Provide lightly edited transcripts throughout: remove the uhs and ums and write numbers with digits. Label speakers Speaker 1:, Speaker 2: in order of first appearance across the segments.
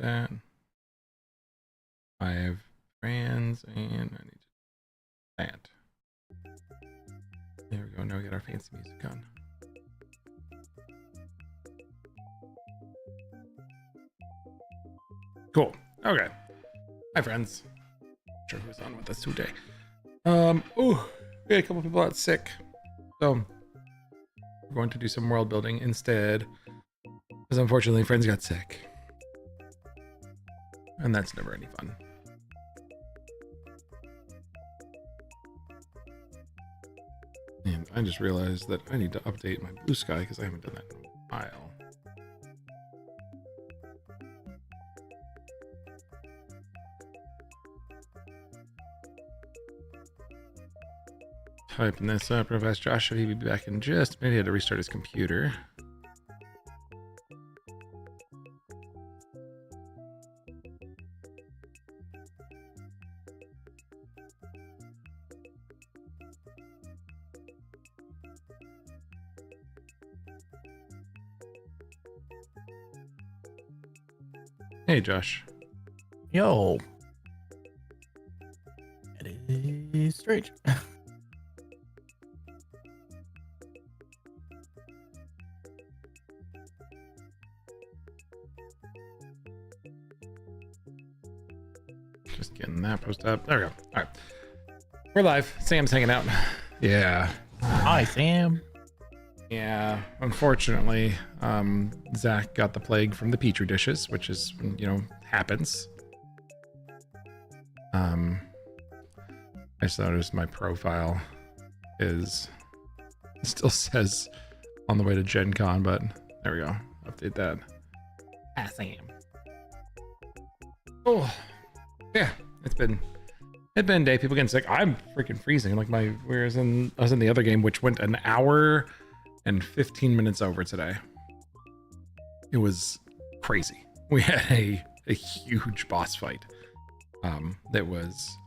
Speaker 1: that. 5 friends, and I need that. There we go. Now we got our fancy music on. Cool. Okay. Hi, friends. Not sure who's on with us today. Oh, we had a couple people out sick, so we're going to do some world building instead, because unfortunately, friends got sick, and that's never any fun. And I just realized that I need to update my blue sky because I haven't done that in a while. Typing this up. I've asked Josh if he'd be back in just. Maybe he had to restart his computer. Hey, Josh.
Speaker 2: Yo. It is strange.
Speaker 1: Just getting that post up. There we go. All right. We're live. Sam's hanging out. Yeah.
Speaker 2: Hi, Sam.
Speaker 1: Yeah. Unfortunately, Zach got the plague from the petri dishes, which is, happens. I just noticed my profile it still says on the way to Gen Con, but there we go. Update that. Ah, Sam. Oh, yeah. It's been a day. People getting sick. I'm freaking freezing. Like I was in the other game, which went an hour and 15 minutes over today. It was crazy. We had a huge boss fight. That was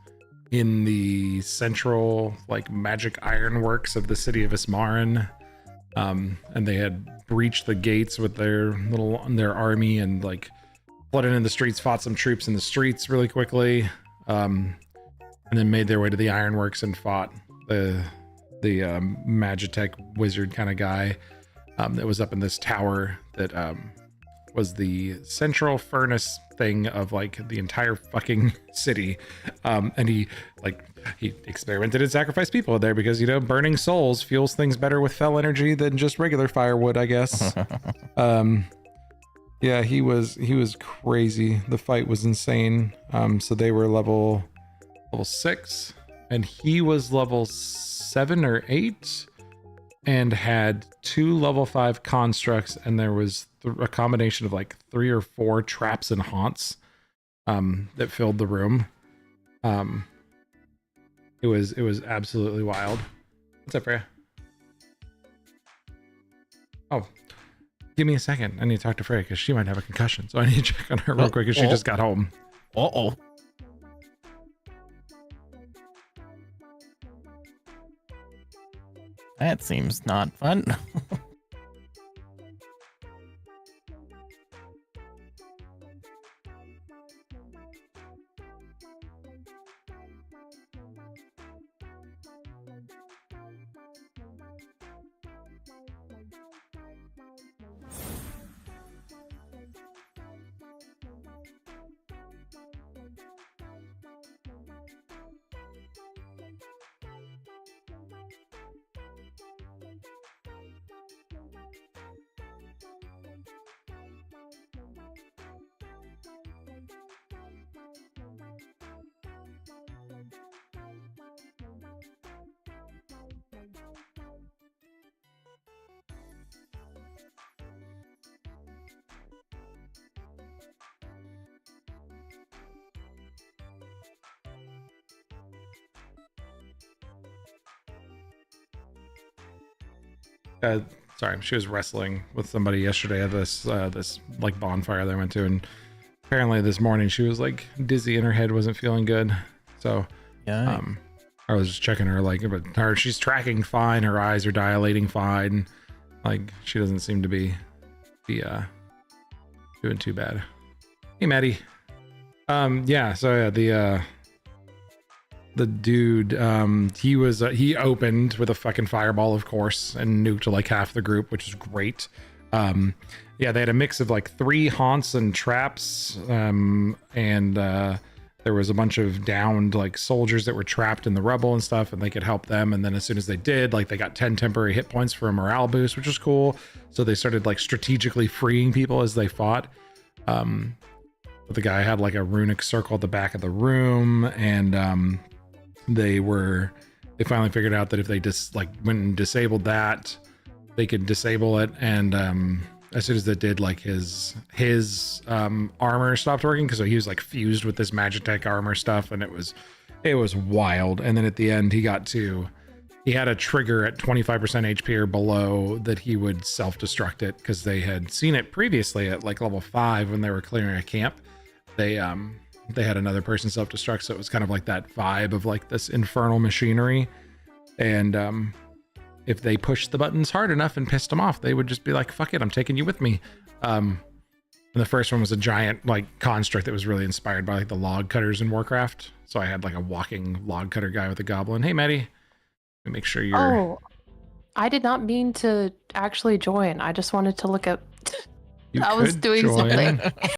Speaker 1: in the central magic ironworks of the city of Ismarin. And they had breached the gates with their army and flooded in the streets, fought some troops in the streets really quickly. And then made their way to the ironworks and fought the Magitech wizard kind of guy that was up in this tower that was the central furnace thing of the entire fucking city. And he experimented and sacrificed people there because burning souls fuels things better with fell energy than just regular firewood, I guess. Yeah, he was crazy. The fight was insane. So they were level 6 and he was level 7 or 8 and had 2 level 5 constructs, and there was a combination of 3 or 4 traps and haunts that filled the room. It was absolutely wild. What's up, Freya? Oh, give me a second. I need to talk to Freya because she might have a concussion, so I need to check on her real quick because she just got home.
Speaker 2: Uh-oh. That seems not fun.
Speaker 1: Sorry, she was wrestling with somebody yesterday at this bonfire that I went to, and apparently this morning she was dizzy and her head wasn't feeling good. So
Speaker 2: Yeah.
Speaker 1: I was just checking her, but she's tracking fine. Her eyes are dilating fine. She doesn't seem to be doing too bad. Hey, Maddie. Yeah. So yeah, the dude, he opened with a fucking fireball, of course, and nuked like half the group, which is great. Yeah, they had a mix of like 3 haunts and traps, and there was a bunch of downed like soldiers that were trapped in the rubble and stuff, and they could help them. And then as soon as they did, like they got 10 temporary hit points for a morale boost, which was cool. So they started like strategically freeing people as they fought. But the guy had like a runic circle at the back of the room, and they finally figured out that if they just like went and disabled that, they could disable it. And as soon as they did, like his armor stopped working, because he was like fused with this Magitech armor stuff, and it was wild. And then at the end, he had a trigger at 25% HP or below that he would self-destruct it, because they had seen it previously at like level 5 when they were clearing a camp. They had another person self-destruct, so it was kind of like that vibe of like this infernal machinery. And if they pushed the buttons hard enough and pissed them off, they would just be like, fuck it, I'm taking you with me. And the first one was a giant like construct that was really inspired by like the log cutters in Warcraft. So I had like a walking log cutter guy with a goblin. Hey, Maddie. Let me make sure you're...
Speaker 3: Oh, I did not mean to actually join. I just wanted to look at...
Speaker 1: You
Speaker 3: I was
Speaker 1: could
Speaker 3: doing
Speaker 1: join.
Speaker 3: something.